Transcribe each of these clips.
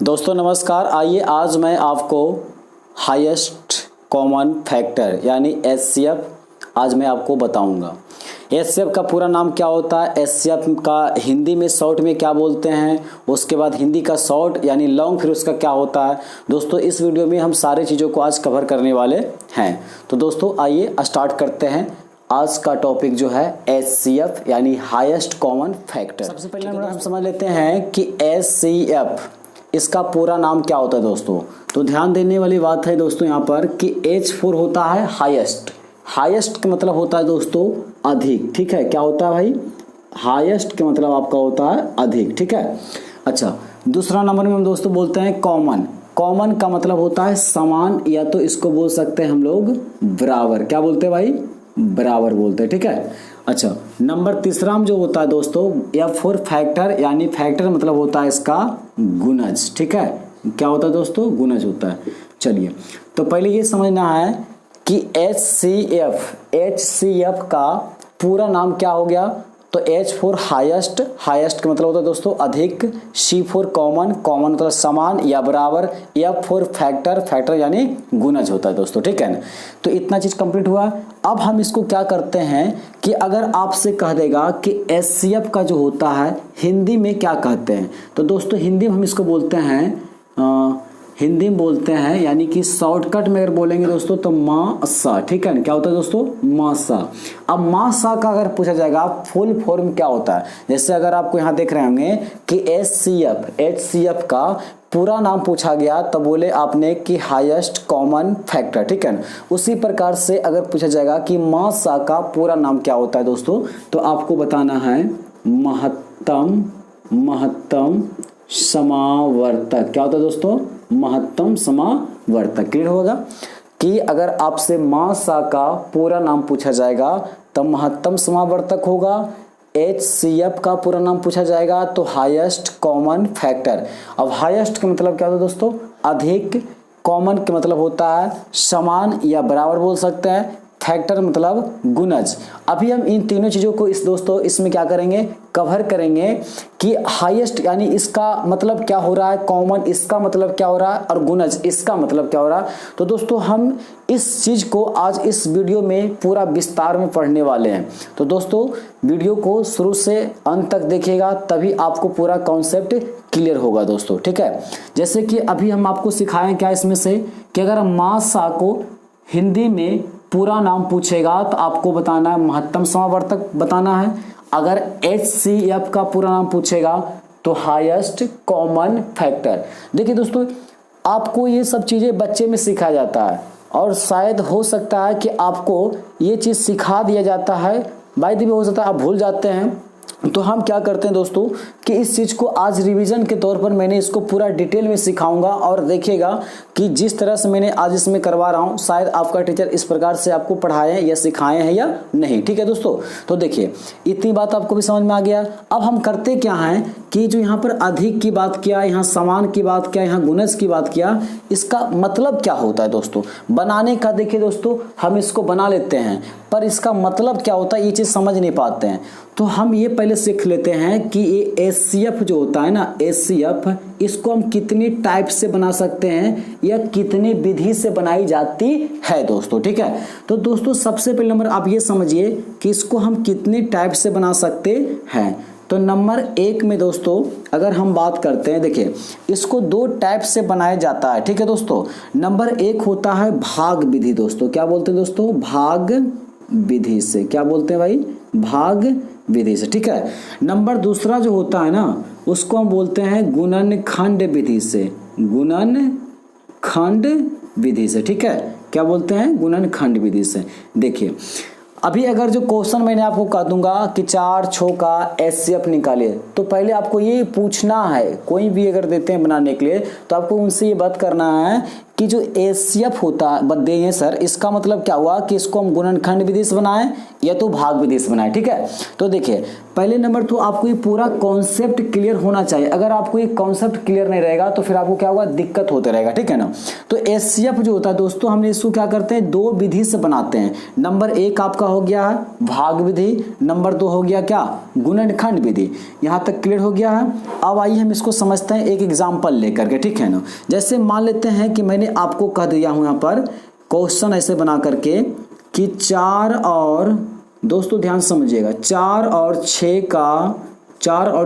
दोस्तों नमस्कार। आइए आज मैं आपको हाईएस्ट कॉमन फैक्टर यानी एचसीएफ आज मैं आपको बताऊंगा। एचसीएफ का पूरा नाम क्या होता है, एचसीएफ का हिंदी में शॉर्ट में क्या बोलते हैं, उसके बाद हिंदी का शॉर्ट यानी लॉन्ग फिर उसका क्या होता है। दोस्तों इस वीडियो में हम सारी चीज़ों को आज कवर करने वाले हैं। तो दोस्तों आइए स्टार्ट करते हैं। आज का टॉपिक जो है एचसीएफ यानी हाईएस्ट कॉमन फैक्टर। सबसे पहले हम समझ लेते हैं कि एचसीएफ इसका पूरा नाम क्या होता है दोस्तों। तो ध्यान देने वाली बात है दोस्तों यहाँ पर कि H4 होता है हाईएस्ट। हाईएस्ट का मतलब होता है दोस्तों अधिक, ठीक है। क्या होता है भाई, हाईएस्ट का मतलब आपका होता है अधिक, ठीक है। अच्छा, दूसरा नंबर में हम दोस्तों बोलते हैं कॉमन। कॉमन का मतलब होता है समान, या तो इसको बोल सकते हैं हम लोग बराबर। क्या बोलते हैं भाई, बराबर बोलते हैं, ठीक है। अच्छा, नंबर तीसरा में जो होता है दोस्तों F4 फैक्टर यानी फैक्टर मतलब होता है इसका गुणज, ठीक है। क्या होता है दोस्तों, गुणज होता है। चलिए तो पहले ये समझना है कि HCF का पूरा नाम क्या हो गया। तो H4 हाईएस्ट, हाईएस्ट का मतलब होता है दोस्तों अधिक, C4 कॉमन, कॉमन मतलब समान या बराबर, F4 फैक्टर, फैक्टर यानी गुणज होता है दोस्तों, ठीक है ना। तो इतना चीज कंप्लीट हुआ। अब हम इसको क्या करते हैं कि अगर आपसे कह देगा कि HCF का जो होता है हिंदी में क्या कहते हैं, तो दोस्तों हिंदी में हम इसको बोलते हैं हिंदी में बोलते हैं यानी कि शॉर्टकट में अगर बोलेंगे दोस्तों तो मासा, ठीक है ना। क्या होता है दोस्तों, मासा। अब मासा का अगर पूछा जाएगा फुल फॉर्म क्या होता है, जैसे अगर आपको यहाँ देख रहे होंगे कि HCF का पूरा नाम पूछा गया तो बोले आपने कि हाईएस्ट कॉमन फैक्टर, ठीक है ना। उसी प्रकार से अगर पूछा जाएगा कि मासा का पूरा नाम क्या होता है दोस्तों, तो आपको बताना है महत्तम समावर्तक। क्या होता है दोस्तों, महत्तम समावर्तक। क्लियर होगा कि अगर आपसे मासा का पूरा नाम पूछा जाएगा तो महत्तम समावर्तक होगा। HCF का पूरा नाम पूछा जाएगा तो हाईएस्ट कॉमन फैक्टर। अब हाईएस्ट का मतलब क्या होता है दोस्तों, अधिक, कॉमन का मतलब होता है समान या बराबर बोल सकते हैं, फैक्टर मतलब गुणज। अभी हम इन तीनों चीजों को दोस्तों इसमें क्या करेंगे, कवर करेंगे कि हाईएस्ट यानी इसका मतलब क्या हो रहा है, कॉमन इसका मतलब क्या हो रहा है, और गुणज इसका मतलब क्या हो रहा है। तो दोस्तों हम इस चीज को आज इस वीडियो में पूरा विस्तार में पढ़ने वाले हैं। तो दोस्तों वीडियो को शुरू से अंत तक देखिएगा तभी आपको पूरा कॉन्सेप्ट क्लियर होगा दोस्तों, ठीक है। जैसे कि अभी हम आपको सिखाएं क्या इसमें से कि अगर मासा को हिंदी में पूरा नाम पूछेगा तो आपको बताना है महत्तम समावर्तक बताना है। अगर HCF का पूरा नाम पूछेगा तो हाईएस्ट कॉमन फैक्टर। देखिए दोस्तों आपको ये सब चीजें बच्चे में सिखाया जाता है और शायद हो सकता है कि आपको ये चीज सिखा दिया जाता है, बाय द वे हो सकता है आप भूल जाते हैं। तो हम क्या करते हैं दोस्तों कि इस चीज को आज रिवीजन के तौर पर मैंने इसको पूरा डिटेल में सिखाऊंगा और देखिएगा कि जिस तरह से मैंने आज इसमें करवा रहा हूं शायद आपका टीचर इस प्रकार से आपको पढ़ाए या सिखाए हैं या नहीं, ठीक है दोस्तों। तो देखिए इतनी बात आपको भी समझ में आ गया। अब हम करते क्या हैं कि जो यहाँ पर अधिक की बात किया, यहाँ समान की बात किया, यहाँ गुणज की बात किया, इसका मतलब क्या होता है दोस्तों बनाने का। देखिए दोस्तों हम इसको बना लेते हैं पर इसका मतलब क्या होता है ये चीज समझ नहीं पाते हैं। तो हम ये पहले सीख लेते हैं कि ये HCF जो होता है ना, HCF इसको हम कितनी टाइप से बना सकते हैं या कितनी विधि से बनाई जाती है दोस्तों, ठीक है। तो दोस्तों सबसे पहले नंबर आप ये समझिए कि इसको हम कितनी टाइप से बना सकते हैं। तो नंबर 1 में दोस्तों अगर हम बात करते हैं, देखिए इसको 2 टाइप से बनाया जाता है, ठीक है दोस्तों। नंबर 1 होता है भाग विधि दोस्तों। क्या बोलते हैं दोस्तों, भाग विधि से। क्या बोलते हैं भाई, भाग विधि से, ठीक है। नंबर दूसरा जो होता है ना उसको हम बोलते हैं गुणनखंड विधि से। गुणनखंड विधि से, ठीक है। क्या बोलते हैं, गुणनखंड विधि से। देखिए अभी अगर जो क्वेश्चन मैंने आपको कह दूंगा कि 4 6 का HCF निकालिए तो पहले आपको ये पूछना है, कोई भी अगर देते हैं बनाने के लिए तो आपको उनसे ये बात करना है कि जो एचसीएफ होता है सर, इसका मतलब क्या हुआ कि इसको हम गुणनखंड विधि से बनाएं या तो भाग विधि से बनाएं। ठीक है, तो देखिए पहले नंबर तो आपको ये पूरा कॉन्सेप्ट क्लियर होना चाहिए। अगर आपको ये कॉन्सेप्ट क्लियर नहीं रहेगा तो फिर आपको क्या होगा, दिक्कत होते रहेगा। ठीक है ना, तो एचसीएफ जो होता है दोस्तों, हमने इसको क्या करते हैं, दो विधि से बनाते हैं। नंबर 1 आपका हो गया है भाग विधि, नंबर 2 हो गया क्या, गुणनखंड विधि। यहाँ तक क्लियर हो गया है। अब आइए हम इसको समझते हैं एक एग्जाम्पल लेकर के। ठीक है ना, जैसे मान लेते हैं कि मैंने आपको कह दिया हूं यहाँ पर क्वेश्चन ऐसे बना करके कि 4 और दोस्तों ध्यान समझिएगा, 4 और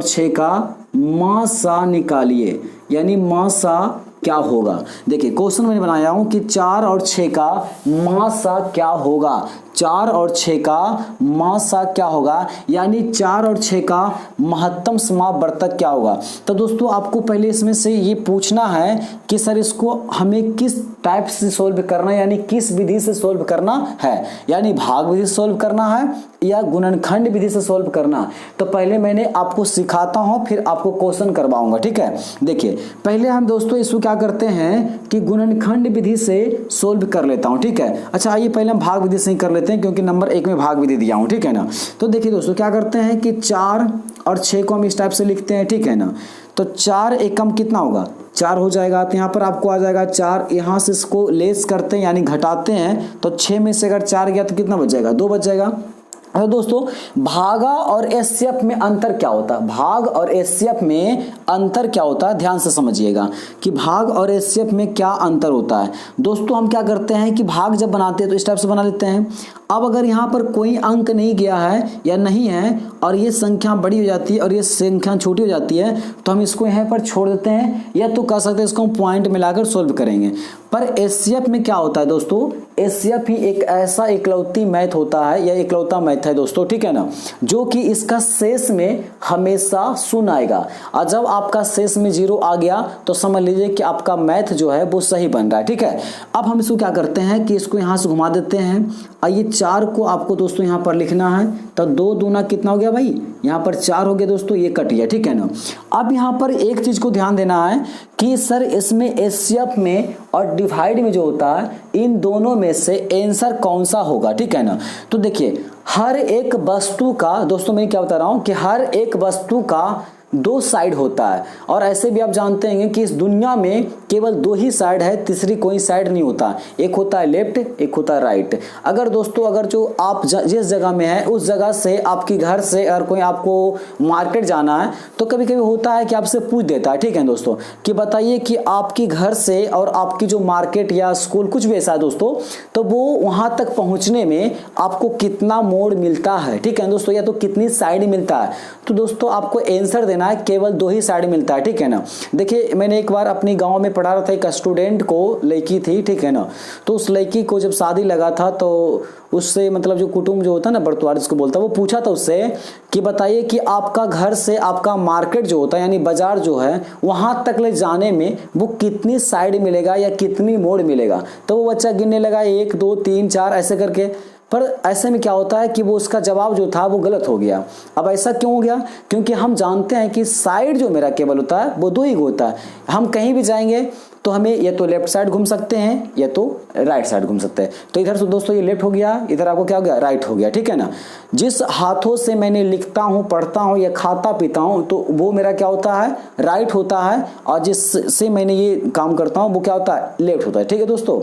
6 का मासा निकालिए, यानी मासा क्या होगा। देखिए क्वेश्चन मैंने बनाया हूं कि 4 और 6 का मासा क्या होगा, 4 और 6 का मासा क्या होगा, यानी 4 और 6 का महत्तम समावर्तक क्या होगा। तो दोस्तों आपको पहले इसमें से ये पूछना है कि सर इसको हमें किस टाइप से सोल्व करना है, यानी किस विधि से सोल्व करना है, यानी भाग विधि से सोल्व करना है या गुणनखंड विधि से सोल्व करना। तो पहले मैंने आपको सिखाता हूं, फिर आपको क्वेश्चन करवाऊंगा। ठीक है, देखिए पहले हम दोस्तों इसको क्या करते हैं कि गुणनखंड विधि से सोल्व कर लेता हूं। ठीक है, अच्छा आइए पहले हम भाग विधि से ही कर लेते हैं, क्योंकि नंबर 1 में भाग विधि दिया हूं। ठीक है ना, तो देखिए दोस्तों क्या करते हैं कि 4 और 6 को हम इस टाइप से लिखते हैं। ठीक है ना, तो 4 एकम कितना होगा, 4 हो जाएगा। तो यहाँ पर आपको आ जाएगा 4, यहाँ से इसको लेस करते हैं यानी घटाते हैं, तो 6 में से अगर 4 गया तो कितना बच जाएगा, 2 बच जाएगा। तो दोस्तों भागा और एचसीएफ में अंतर क्या होता है, भाग और एचसीएफ में अंतर क्या होता है, ध्यान से समझिएगा कि भाग और एचसीएफ में क्या अंतर होता है। दोस्तों हम क्या करते हैं कि भाग जब बनाते हैं तो इस टाइप से बना लेते हैं। अब अगर यहाँ पर कोई अंक नहीं गया है या नहीं है और ये संख्या बड़ी हो जाती है और ये संख्या छोटी हो जाती है, तो हम इसको यहाँ पर छोड़ देते हैं, या तो कह सकते हैं इसको हम पॉइंट मिलाकर सोल्व करेंगे। पर एचसीएफ में क्या होता है दोस्तों, एचसीएफ ही एक ऐसा इकलौती मैथ होता है या इकलौता मैथ है दोस्तों। ठीक है ना, जो कि इसका शेष में हमेशा शून्य आएगा, और जब आपका शेष में 0 आ गया तो समझ लीजिए कि आपका मैथ जो है वो सही बन रहा है। ठीक है, अब हम इसको क्या करते हैं कि इसको यहाँ से घुमा देते हैं, और ये 4 को आपको दोस्तों यहाँ पर लिखना है। तो 2 दूना कितना हो गया भाई, यहाँ पर 4 हो गया दोस्तों, ये कट गया। ठीक है ना, अब यहाँ पर एक चीज को ध्यान देना है कि सर इसमें एचसीएफ में और डिवाइड में जो होता है, इन दोनों में से आंसर कौन सा होगा। ठीक है ना, तो देखिए हर एक वस्तु का, दोस्तों मैं क्या बता रहा हूं कि हर एक वस्तु का 2 साइड होता है, और ऐसे भी आप जानते हैं कि इस दुनिया में केवल 2 ही साइड है, तीसरी कोई साइड नहीं होता। एक होता है लेफ्ट, एक होता है राइट। अगर दोस्तों अगर जो आप जिस जगह में है उस जगह से आपकी घर से अगर कोई आपको मार्केट जाना है तो कभी कभी होता है कि आपसे पूछ देता है, ठीक है दोस्तों, कि बताइए कि आपकी घर से और आपकी जो मार्केट या स्कूल कुछ भी ऐसा है दोस्तों, तो वो वहां तक पहुंचने में आपको कितना मोड़ मिलता है। ठीक है दोस्तों, या तो कितनी साइड मिलता है। तो दोस्तों आपको आंसर देना है, केवल 2 ही साइड मिलता है। ठीक है ना, देखिए मैंने एक बार अपनी गांव में पढ़ा रहा था, एक स्टूडेंट को लड़की थी, ठीक है ना, तो उस लड़की को जब शादी लगा था तो उससे मतलब जो कुटुंब जो होता है ना, बरतुआर जिसको बोलता है, वो पूछा था उससे कि बताइए कि आपका घर से आपका मार्केट जो होता है यानी बाजार जो है वहां तक ले जाने में वो कितनी साइड मिलेगा या कितनी मोड़ मिलेगा। तो वो बच्चा गिनने लगा 1 2 3 4 ऐसे करके, पर ऐसे में क्या होता है कि वो उसका जवाब जो था वो गलत हो गया। अब ऐसा क्यों हो गया, क्योंकि हम जानते हैं कि साइड जो मेरा केवल होता है वो 2 ही होता है। हम कहीं भी जाएंगे तो हमें या तो लेफ्ट साइड घूम सकते हैं या तो राइट साइड घूम सकते हैं। तो इधर से दोस्तों ये लेफ्ट हो गया, इधर आपको क्या हो गया, राइट हो गया। ठीक है ना, जिस हाथों से मैंने लिखता हूं, पढ़ता हूं या खाता पीता हूं तो वो मेरा क्या होता है, राइट होता है, और जिससे मैंने ये काम करता हूं वो क्या होता है, लेफ्ट होता है। ठीक है दोस्तों,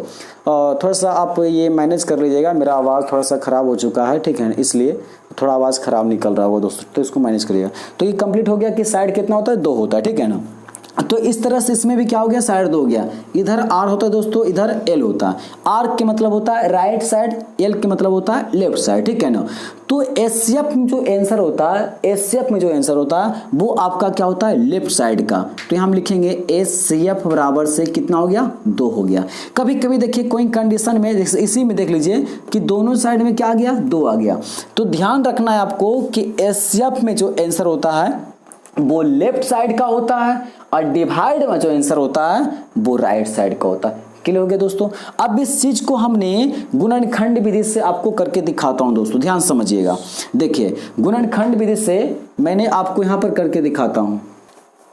थोड़ा सा आप ये मैनेज कर लीजिएगा, मेरा आवाज़ थोड़ा सा खराब हो चुका है, ठीक है, इसलिए थोड़ा आवाज़ खराब निकल रहा होगा दोस्तों, तो इसको मैनेज करिएगा। तो ये कंप्लीट हो गया कि साइड कितना होता है, 2 होता है। ठीक है ना, तो इस तरह से इसमें भी क्या हो गया, साइड 2 हो गया। इधर आर होता है दोस्तों, इधर एल होता है। आर के मतलब होता है राइट साइड, एल के मतलब होता है लेफ्ट साइड। ठीक है ना, तो एचसीएफ में जो आंसर होता है, एचसीएफ में जो आंसर होता है वो आपका क्या होता है, लेफ्ट साइड का। तो हम लिखेंगे एचसीएफ बराबर से कितना हो गया, 2 हो गया। कभी कभी देखिए कोई कंडीशन में इसी में देख लीजिए कि दोनों साइड में क्या आ गया, 2 आ गया। तो ध्यान रखना है आपको कि एचसीएफ में जो आंसर होता है वो लेफ्ट साइड का होता है, और डिवाइड में जो आंसर होता है वो राइट साइड का होता है। क्लियर हो गया दोस्तों। अब इस चीज को हमने गुणनखंड विधि से आपको करके दिखाता हूं दोस्तों, ध्यान समझिएगा। देखिए गुणनखंड विधि से मैंने आपको यहां पर करके दिखाता हूं।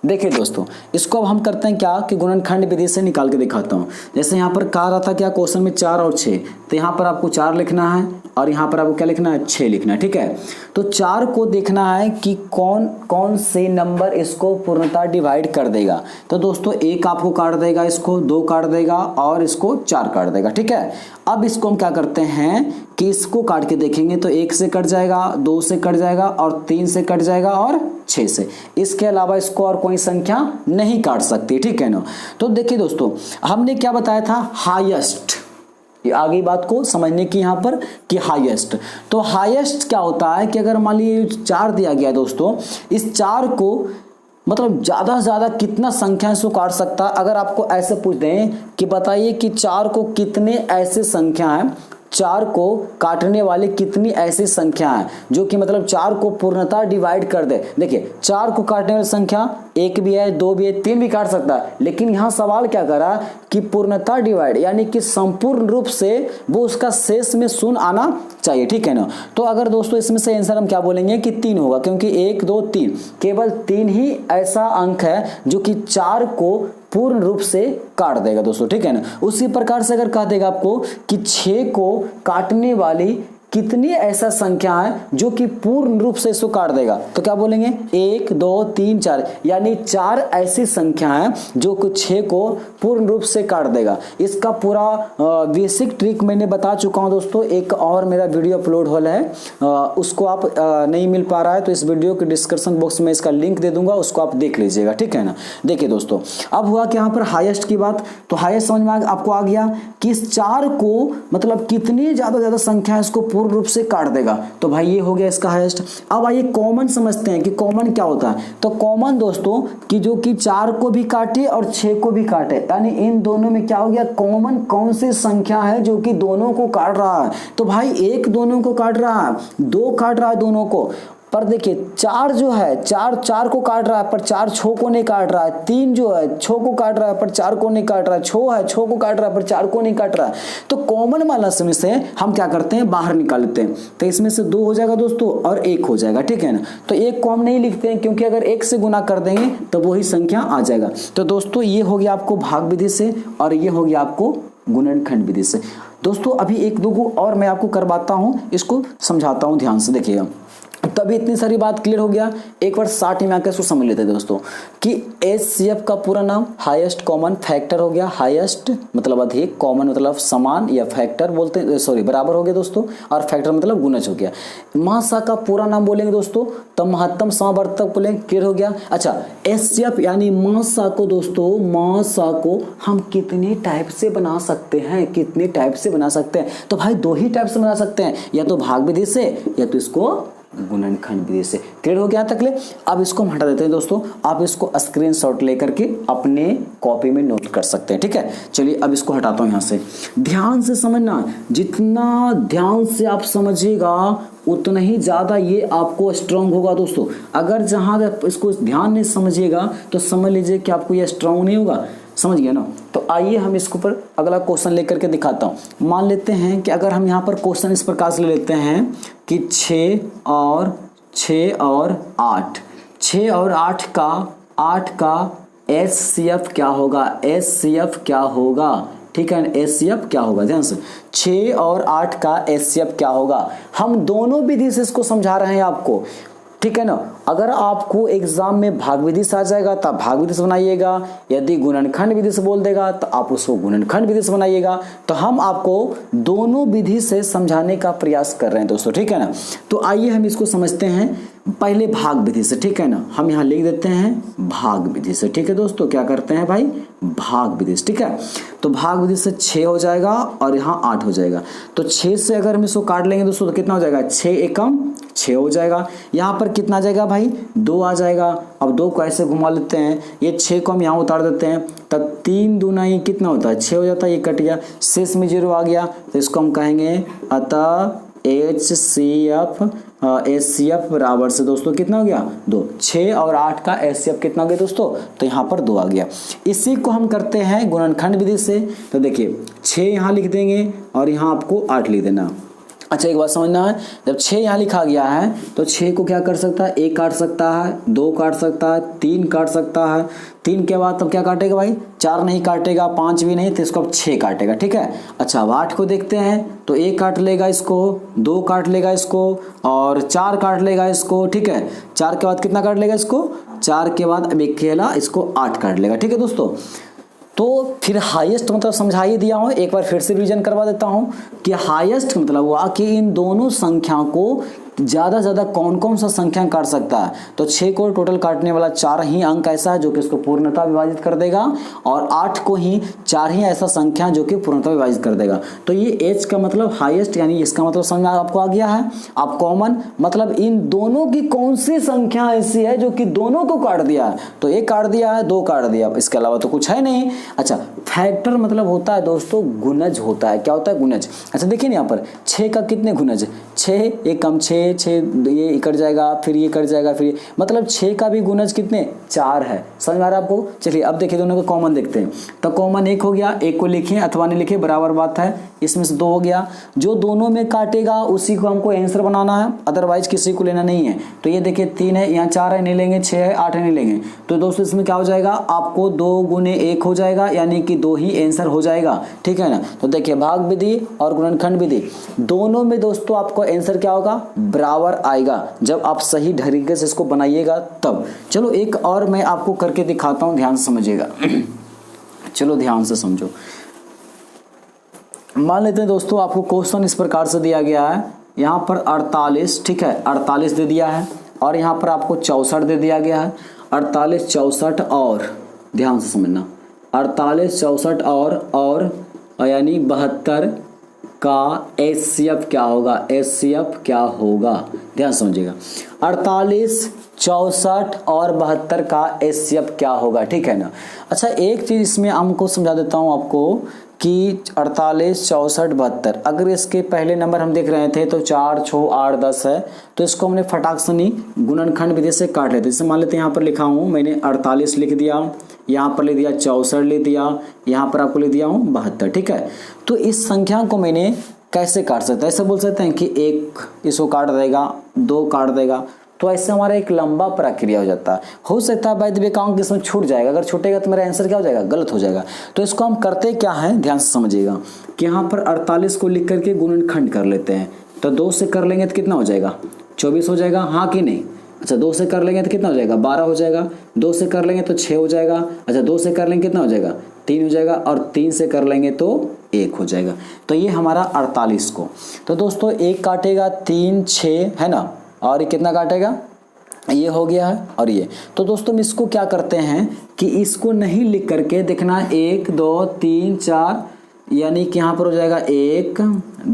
देखिए दोस्तों, इसको अब हम करते हैं क्या कि गुणनखंड विधि से निकाल के दिखाता हूँ। जैसे यहाँ पर कहा रहा था क्या क्वेश्चन में 4 और 6, तो यहाँ पर आपको 4 लिखना है और यहाँ पर आपको क्या लिखना है 6 लिखना है, ठीक है। तो 4 को देखना है कि कौन कौन से नंबर इसको पूर्णतः डिवाइड कर देगा। तो दोस्तों 1 आपको काट देगा, इसको 2 काट देगा और इसको 4 काट देगा, ठीक है। अब इसको हम क्या करते हैं कि इसको काट के देखेंगे तो 1 से कट जाएगा, 2 से कट जाएगा और 3 से कट जाएगा और 6 से। इसके अलावा इसको और कोई संख्या नहीं काट सकती, ठीक है ना। तो देखिए दोस्तों, हमने क्या बताया था हाईएस्ट, आगे बात को समझने की यहाँ पर कि हाईएस्ट। तो हाईएस्ट क्या होता है कि अगर मान लीजिए 4 दिया गया दोस्तों, इस 4 को मतलब ज्यादा से ज्यादा कितना संख्या इसको काट सकता है। अगर आपको ऐसे पूछ दें कि बताइए कि 4 को कितने ऐसे संख्या है, 4 को काटने वाली कितनी ऐसी संख्या है जो कि मतलब 4 को पूर्णतः डिवाइड कर दे। देखिए 4 को काटने वाली संख्या 1 भी है, 2 भी है, 3 भी काट सकता है, लेकिन यहाँ सवाल क्या करा कि पूर्णतः डिवाइड यानी कि संपूर्ण रूप से वो उसका शेष में शून्य आना चाहिए, ठीक है ना। तो अगर दोस्तों इसमें से आंसर हम क्या बोलेंगे कि 3 होगा, क्योंकि 1 2 3 केवल 3 ही ऐसा अंक है जो कि 4 को पूर्ण रूप से काट देगा दोस्तों, ठीक है ना। उसी प्रकार से अगर कह देगा आपको कि 6 को काटने वाली कितनी ऐसा संख्या है जो कि पूर्ण रूप से इसको काट देगा, तो क्या बोलेंगे 1 2 3 4, यानी 4 ऐसी संख्या है जो कि 6 को पूर्ण रूप से काट देगा। इसका पूरा बेसिक ट्रिक मैंने बता चुका हूं दोस्तों, एक और मेरा वीडियो अपलोड हो रहा है, उसको आप नहीं मिल पा रहा है तो इस वीडियो के डिस्क्रिप्शन बॉक्स में इसका लिंक दे दूंगा, उसको आप देख लीजिएगा, ठीक है ना। देखिए दोस्तों, अब हुआ कि यहाँ पर हाईएस्ट की बात, तो हाईएस्ट समझ में आपको आ गया कि इस 4 को मतलब कितनी ज्यादा संख्या है इसको पूर्ण रूप से काट देगा। तो भाई ये हो गया इसका हाईएस्ट। अब आइए कॉमन समझते हैं कि कॉमन क्या होता है। तो कॉमन दोस्तों कि जो कि 4 को भी काटे और 6 को भी काटे, यानी इन दोनों में क्या हो गया, कॉमन कौन सी संख्या है जो कि दोनों को काट रहा है। तो भाई 1 दोनों को काट रहा है, 2 काट रहा है दोनों को, पर देखिए 4 जो है 4 को काट रहा है पर 4 6 को नहीं काट रहा है, 3 जो है 6 को काट रहा है पर 4 को नहीं काट रहा है, 6 है 6 को काट रहा है पर 4 को नहीं काट रहा है। तो कॉमन वाला में से हम क्या करते हैं बाहर निकाल लेते हैं, तो इसमें से 2 हो जाएगा दोस्तों और 1 हो जाएगा, ठीक है ना। तो 1 को हम नहीं लिखते हैं क्योंकि अगर 1 से गुना कर देंगे तो वही संख्या आ जाएगा। तो दोस्तों ये हो गया आपको भाग विधि से और ये हो गया आपको गुणनखंड विधि से। दोस्तों अभी 1 2 और मैं आपको करवाता हूं, इसको समझाता हूं, ध्यान से देखिएगा। तभी इतनी सारी बात क्लियर हो गया। एक बार 60 में आकर इसको समझ लेते हैं दोस्तों कि HCF का पूरा नाम हाईएस्ट कॉमन फैक्टर हो गया। हाईएस्ट मतलब अधिक, कॉमन मतलब समान या फैक्टर बोलते हैं, सॉरी बराबर हो गया दोस्तों, और फैक्टर मतलब गुणज हो गया। महासा का पूरा नाम बोलेंगे दोस्तों तो महत्तम समावर्तक बोलेंगे, क्लियर हो गया। अच्छा HCF यानी महासा को दोस्तों, महासा को हम कितने टाइप से बना सकते हैं, कितने टाइप से बना सकते हैं, तो भाई 2 ही टाइप से बना सकते हैं, या तो भाग विधि से या तो इसको गुणनखंड विधि से। क्लियर हो गया तक ले। अब इसको हम हटा देते हैं दोस्तों, आप इसको स्क्रीनशॉट लेकर के अपने कॉपी में नोट कर सकते हैं, ठीक है। चलिए अब इसको हटाता हूं यहां से। ध्यान से समझना, जितना ध्यान से आप समझिएगा उतना ही ज्यादा ये आपको स्ट्रांग होगा दोस्तों। अगर जहां इसको ध्यान नहीं समझिएगा तो समझ लीजिए कि आपको ये स्ट्रांग नहीं होगा, समझ गया ना। तो आइए हम इसके ऊपर अगला क्वेश्चन लेकर के दिखाता हूं। मान लेते हैं कि अगर हम यहाँ पर क्वेश्चन इस प्रकार से ले लेते हैं कि 6 और 8, 6 और 8 का HCF क्या होगा, HCF क्या होगा, ठीक है। HCF क्या होगा, ध्यान से 6 और 8 का HCF क्या होगा। हम दोनों विधि से इसको समझा रहे हैं आपको, ठीक है ना। अगर आपको एग्जाम में भाग विधि से आ जाएगा तो आप भाग विधि से बनाइएगा, यदि गुणनखंड विधि से बोल देगा तो आप उसको गुणनखंड विधि से बनाइएगा। तो हम आपको दोनों विधि से समझाने का प्रयास कर रहे हैं दोस्तों, ठीक है ना। तो आइए हम इसको समझते हैं पहले भाग विधि से, ठीक है ना। हम यहाँ लिख देते हैं भाग विधि से, ठीक है दोस्तों। क्या करते हैं भाई, भाग विधि से, ठीक है। तो भाग विधि से 6 हो जाएगा और यहाँ 8 हो जाएगा। तो 6 से अगर हम इसको काट लेंगे दोस्तों तो कितना हो जाएगा, 6 एकम 6 हो जाएगा। यहाँ पर कितना आ जाएगा भाई, 2 आ जाएगा। अब 2 को ऐसे घुमा लेते हैं, ये 6 को हम यहाँ उतार देते हैं, तब 3 दूना ये कितना होता है 6 हो जाता है, ये कट गया, शेष में 0 आ गया। तो इसको हम कहेंगे अतः HCF बराबर से दोस्तों कितना हो गया 2। 6 और 8 का HCF कितना हो गया दोस्तों, तो यहाँ पर 2 आ गया। इसी को हम करते हैं गुणनखंड विधि से। तो देखिए 6 यहाँ लिख देंगे और यहाँ आपको 8 लिख देना, अच्छा, एक बात समझना है, जब 6 यहाँ लिखा गया है तो 6 को क्या कर सकता है, 1 काट सकता है, 2 काट सकता है, 3 काट सकता है। 3 के बाद तब क्या काटेगा भाई, 4 नहीं काटेगा, 5 भी नहीं, तो इसको अब 6 काटेगा। ठीक है। अच्छा, अब 8 को देखते हैं तो 1 काट लेगा इसको, 2 काट लेगा इसको और 4 काट लेगा इसको। ठीक है। 4 के बाद कितना काट लेगा इसको, 4 के बाद अब 1 खेला, इसको 8 काट लेगा। ठीक है दोस्तों। तो फिर हाईएस्ट मतलब समझा ही दिया हूँ, एक बार फिर से रिवीजन करवा देता हूँ कि हाईएस्ट मतलब हुआ कि इन दोनों संख्या को ज़्यादा से ज़्यादा कौन कौन सा संख्या काट सकता है। तो 6 को टोटल काटने वाला 4 ही अंक ऐसा है जो कि इसको पूर्णतः विभाजित कर देगा, और 8 को ही 4 ही ऐसा संख्या जो कि पूर्णतः विभाजित कर देगा। तो ये एच का मतलब हाईएस्ट, यानी इसका मतलब समझ में आपको आ गया है। अब कॉमन मतलब इन दोनों की कौन सी संख्या ऐसी है जो कि दोनों को काट दिया है। तो 1 काट दिया है, 2 काट दिया, इसके अलावा तो कुछ है नहीं। अच्छा, फैक्टर मतलब होता है दोस्तों गुणज होता है। क्या होता है, गुणज। अच्छा देखिए यहाँ पर 6 का कितने गुणज, 6 1 कम 6, 6 ये कट जाएगा, फिर ये कट जाएगा, फिर मतलब 6 का भी गुणज कितने, 4 है। समझ में आ रहा है आपको। चलिए अब देखिए दोनों को कॉमन देखते हैं। तो कॉमन 1 हो गया, 1 को लिखिए अथवा नहीं लिखिए बराबर बात है, इसमें से 2 हो गया। जो दोनों में काटेगा उसी को हमको आंसर बनाना है, अदरवाइज किसी को लेना नहीं है। तो ये देखिए 3 है, यहाँ 4 है, नहीं लेंगे, 6 है, 8 है, नहीं लेंगे। तो दोस्तों इसमें क्या हो जाएगा, आपको 2 गुने 1 हो जाएगा, यानी कि 2 ही आंसर हो जाएगा। ठीक है ना। तो देखिए भाग विधि और गुणनखंड विधि दोनों में दोस्तों आपको आंसर क्या होगा, बराबर आएगा, जब आप सही तरीके से इसको बनाइएगा तब। चलो एक और मैं आपको करके दिखाता हूं, ध्यान से समझिएगा। चलो ध्यान से समझो। मान लेते हैं दोस्तों आपको क्वेश्चन इस प्रकार से दिया गया है, यहाँ पर 48, ठीक है 48 दे दिया है, और यहाँ पर आपको 64 दे दिया गया है। 48 64 और ध्यान से समझना, 48 64 और यानी 72 का एचसीएफ क्या होगा, एचसीएफ क्या होगा, ध्यान समझिएगा। 48 64 और 72 का एचसीएफ क्या होगा। ठीक है ना। अच्छा एक चीज इसमें हमको समझा देता हूं आपको कि 48 64 72, अगर इसके पहले नंबर हम देख रहे थे तो 4 6 8 10 है, तो इसको हमने फटाक से नहीं गुणनखंड विधि से काट लेते। जैसे मान लेते हैं यहाँ पर लिखा हूँ मैंने 48 लिख दिया, यहाँ पर लिख दिया 64 लिख दिया, यहाँ पर आपको लिख दिया हूँ 72। ठीक है। तो इस संख्या को मैंने कैसे काट सकता है, ऐसे बोल सकते हैं कि 1 इसको काट देगा, 2 काट देगा, तो ऐसे हमारा एक लंबा प्रक्रिया हो जाता है। हो सकता है बाय द वे काउंट इसमें छूट जाएगा, अगर छूटेगा तो मेरा आंसर क्या हो जाएगा, गलत हो जाएगा। तो इसको हम करते क्या है, ध्यान से समझिएगा कि यहाँ पर 48 को लिख करके गुणनखंड कर लेते हैं। तो 2 से कर लेंगे तो कितना हो जाएगा, 24 हो जाएगा, हाँ कि नहीं। अच्छा 2 से कर लेंगे तो कितना हो जाएगा, 12 हो जाएगा। 2 से कर लेंगे तो 6 हो जाएगा। अच्छा 2 से कर लेंगे कितना हो जाएगा, 3 हो जाएगा, और 3 से कर लेंगे तो 1 हो जाएगा। तो ये हमारा 48 को, तो दोस्तों 1 काटेगा 3 6 है ना, और ये कितना काटेगा, ये हो गया है, और ये। तो दोस्तों हम इसको क्या करते हैं कि इसको नहीं लिख करके देखना 1 2 3 4, यानी कि यहाँ पर हो जाएगा 1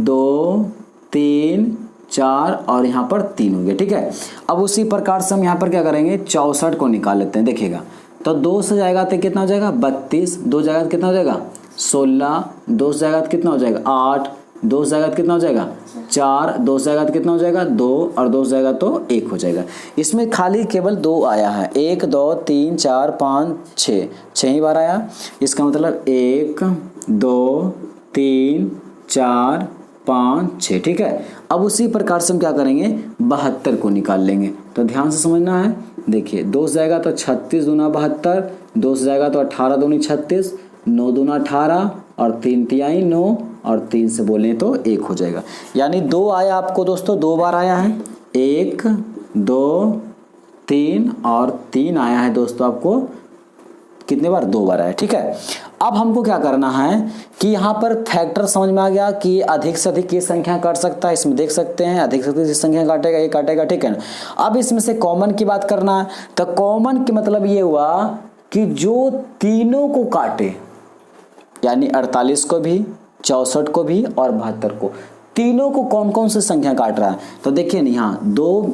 2 3 4 और यहाँ पर 3 हो गया। ठीक है। अब उसी प्रकार से हम यहाँ पर क्या करेंगे, 64 को निकाल लेते हैं। देखिएगा तो 2 से जाएगा तो कितना हो जाएगा 32, 2 जाएगा तो कितना हो जाएगा 16, 2 से जाएगा तो कितना हो जाएगा 8, 2 से जाएगा तो कितना हो जाएगा 4, 2 से जाएगा तो कितना हो जाएगा 2, और 2 से जाएगा तो 1 हो जाएगा। इसमें खाली केवल 2 आया है, 1 2 3 4 5 6, 6 ही बार आया। इसका मतलब 1 2 3 4 5 6। ठीक है। अब उसी प्रकार से हम क्या करेंगे, 72 को निकाल लेंगे। तो ध्यान से समझना है। देखिए 2 से जाएगा तो 36 दूना 72, 2 से जाएगा तो 18 दूनी 36, 9 दूना 18, और 3 तिहाई 9, और 3 से बोलें तो 1 हो जाएगा। यानी 2 आया आपको दोस्तों, 2 बार आया है, 1 2 3 और 3 आया है दोस्तों आपको कितने बार, 2 बार आया। ठीक है। अब हमको क्या करना है कि यहाँ पर फैक्टर समझ में आ गया कि अधिक से अधिक ये संख्या काट सकता है, इसमें देख सकते हैं अधिक से अधिक संख्या काटेगा, ये काटेगा। ठीक है ना। अब इसमें से कॉमन की बात करना है, तो कॉमन के मतलब ये हुआ कि जो तीनों को काटे, यानी 48 को भी, 64 को भी और 72 को, तीनों को कौन कौन से संख्या काट रहा है। तो देखिए यहाँ 2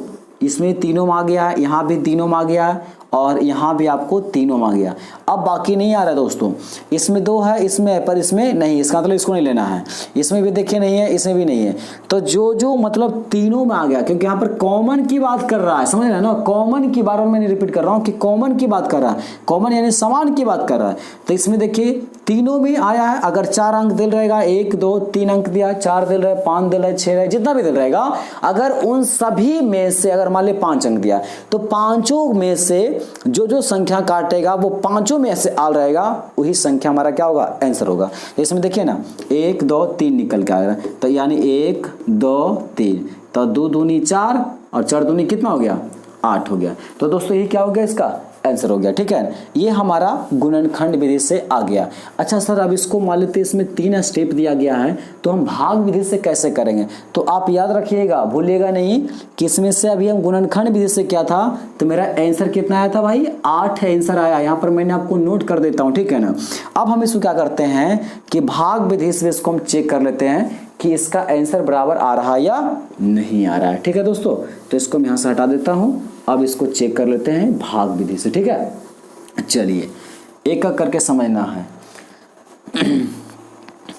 इसमें तीनों में आ गया है, यहाँ भी तीनों में आ गया है, और यहाँ भी आपको तीनों में आ गया। अब बाकी नहीं आ रहा दोस्तों, इसमें 2 है, इसमें है, पर इसमें नहीं, इसका मतलब इसको नहीं लेना है। इसमें भी देखिए नहीं है, इसमें भी नहीं है। तो जो मतलब तीनों में आ गया, क्योंकि यहाँ पर कॉमन की बात कर रहा है, समझ रहे हैं ना, कॉमन की बार बार मैंने रिपीट कर रहा हूँ कि कॉमन की बात कर रहा है, कॉमन यानी समान की बात कर रहा है। तो इसमें देखिए तीनों में आया है। अगर 4 अंक दिल रहेगा, 1 2 3 अंक दिया, 4 दिल रहे, 5 दिल रहे, 6 रहे, जितना भी दिल रहेगा, अगर उन सभी में से अगर मान ली 5 अंक दिया तो पांचों में से जो संख्या काटेगा वो पांचों में से आल रहेगा, वही संख्या हमारा क्या होगा, आंसर होगा। इसमें देखिए ना 1 2 3 निकल के आएगा, तो यानी 1 2 3, तो 2 दूनी 4 और 4 दूनी कितना हो गया, 8 हो गया। तो दोस्तों ये क्या हो गया, इसका आंसर हो गया। ठीक है, ये हमारा गुणनखंड विधि से आ गया। अच्छा सर, अब इसको मान लेते हैं इसमें 3 स्टेप दिया गया है, तो हम भाग विधि से कैसे करेंगे। तो आप याद रखिएगा, भूलिएगा नहीं कि इसमें से अभी हम गुणनखंड विधि से क्या था, तो मेरा आंसर कितना आया था भाई, 8 आंसर आया। यहाँ पर मैंने आपको नोट कर देता हूँ, ठीक है ना। अब हम इसको क्या करते हैं कि भाग विधि से इसको हम चेक कर लेते हैं कि इसका आंसर बराबर आ रहा है या नहीं आ रहा है। ठीक है दोस्तों, तो इसको मैं यहाँ से हटा देता हूँ। अब इसको चेक कर लेते हैं भाग विधि से। ठीक है, चलिए एक एक करके समझना है।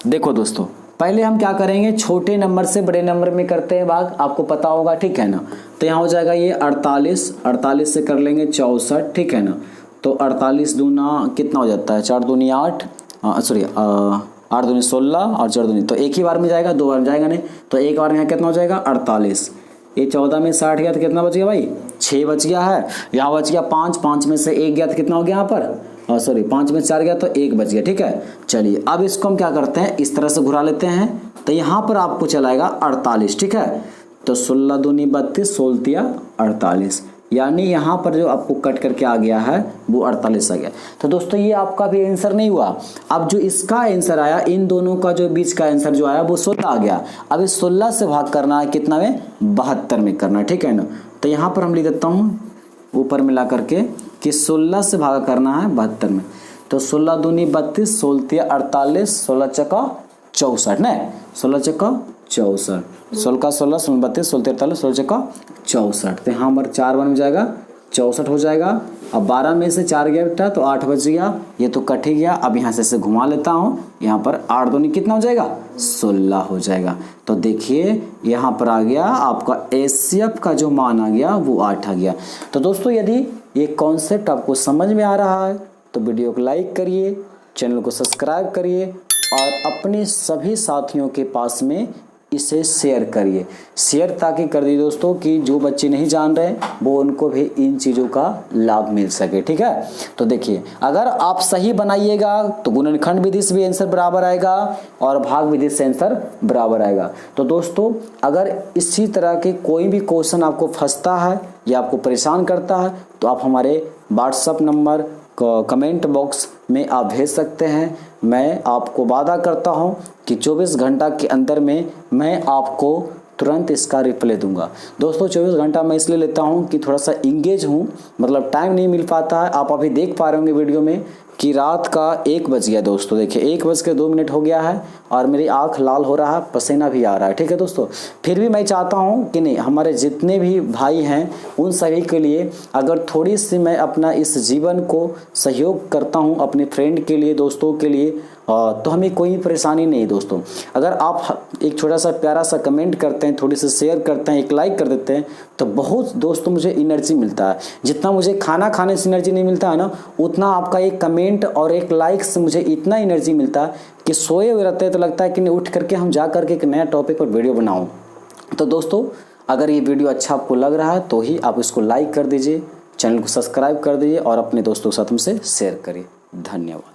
देखो दोस्तों, पहले हम क्या करेंगे, छोटे नंबर से बड़े नंबर में करते हैं भाग, आपको पता होगा, ठीक है ना। तो यहाँ हो जाएगा ये 48 से कर लेंगे 64, ठीक है ना। तो 48 दूना कितना हो जाता है, 4 दूनी 8, सॉरी 8 दूनी 16 और 4 दूनी, तो एक ही बार में जाएगा, 2 बार में जाएगा नहीं। तो एक बार में यहाँ कितना हो जाएगा 48, ये 14 में 60 गया तो कितना बच गया भाई, 6 बच गया है। यहाँ बच गया 5 में से 1 गया तो कितना हो गया यहाँ पर, सॉरी 5 में 4 गया तो 1 बच गया। ठीक है, चलिए अब इसको हम क्या करते हैं, इस तरह से घुरा लेते हैं। तो यहाँ पर आपको चलाएगा 48, ठीक है। तो 16 दूनी 32, 16 48, यानी यहाँ पर जो आपको कट करके आ गया है वो 48 आ गया। तो दोस्तों ये आपका भी आंसर नहीं हुआ। अब जो इसका आंसर आया, इन दोनों का जो बीच का आंसर जो आया वो 16 आ गया। अब इस 16 से भाग करना है कितना में, 72 में करना है, ठीक है ना। तो यहाँ पर हम लिख देता हूँ ऊपर मिला करके कि 16 से भाग करना है 72 में। तो 16 दूनी 32, 16 48, 16 चौका 64, नहीं 16 चौका 64, 16 का 16, 16 32, 16 48, 16 चौका 64। तो यहाँ पर 4 बन जाएगा 64 हो जाएगा। अब 12 में से 4 गया बेटा तो 8 बच गया, ये तो कट ही गया। अब यहाँ से इसे घुमा लेता हूँ, यहाँ पर 8 दूनी कितना हो जाएगा, 16 हो जाएगा। तो देखिए यहाँ पर आ गया आपका एचसीएफ का जो मान आ गया वो 8 आ गया। तो दोस्तों यदि ये कॉन्सेप्ट आपको समझ में आ रहा है तो वीडियो को लाइक करिए, चैनल को सब्सक्राइब करिए और अपने सभी साथियों के पास में इसे शेयर करिए। शेयर ताकि कर दिए दोस्तों कि जो बच्चे नहीं जान रहे वो उनको भी इन चीज़ों का लाभ मिल सके। ठीक है, तो देखिए अगर आप सही बनाइएगा तो गुणनखंड विधि से भी आंसर बराबर आएगा और भाग विधि से आंसर बराबर आएगा। तो दोस्तों अगर इसी तरह के कोई भी क्वेश्चन आपको फंसता है या आपको परेशान करता है तो आप हमारे व्हाट्सएप नंबर कमेंट बॉक्स में आप भेज सकते हैं। मैं आपको वादा करता हूं कि 24 घंटा के अंदर में मैं आपको तुरंत इसका रिप्लाई दूंगा। दोस्तों 24 घंटा मैं इसलिए लेता हूं कि थोड़ा सा इंगेज हूं, मतलब टाइम नहीं मिल पाता है। आप अभी देख पा रहे होंगे वीडियो में कि रात का 1 बज गया दोस्तों, देखिए 1:02 हो गया है और मेरी आंख लाल हो रहा है, पसीना भी आ रहा है। ठीक है दोस्तों, फिर भी मैं चाहता हूं कि नहीं, हमारे जितने भी भाई हैं उन सभी के लिए अगर थोड़ी सी मैं अपना इस जीवन को सहयोग करता हूं अपने फ्रेंड के लिए, दोस्तों के लिए, तो हमें कोई परेशानी नहीं दोस्तों। अगर आप एक छोटा सा प्यारा सा कमेंट करते हैं, थोड़ी सी शेयर करते हैं, एक लाइक कर देते हैं तो बहुत दोस्तों मुझे एनर्जी मिलता है। जितना मुझे खाना खाने से एनर्जी नहीं मिलता है ना, उतना आपका एक कमेंट और एक लाइक से मुझे इतना एनर्जी मिलता है कि सोए हुए रहते हैं तो लगता है कि नहीं उठ करके हम जा करके एक नया टॉपिक पर वीडियो बनाऊँ। तो दोस्तों अगर ये वीडियो अच्छा आपको लग रहा है तो ही आप इसको लाइक कर दीजिए, चैनल को सब्सक्राइब कर दीजिए और अपने दोस्तों के साथ हमसे शेयर करिए। धन्यवाद।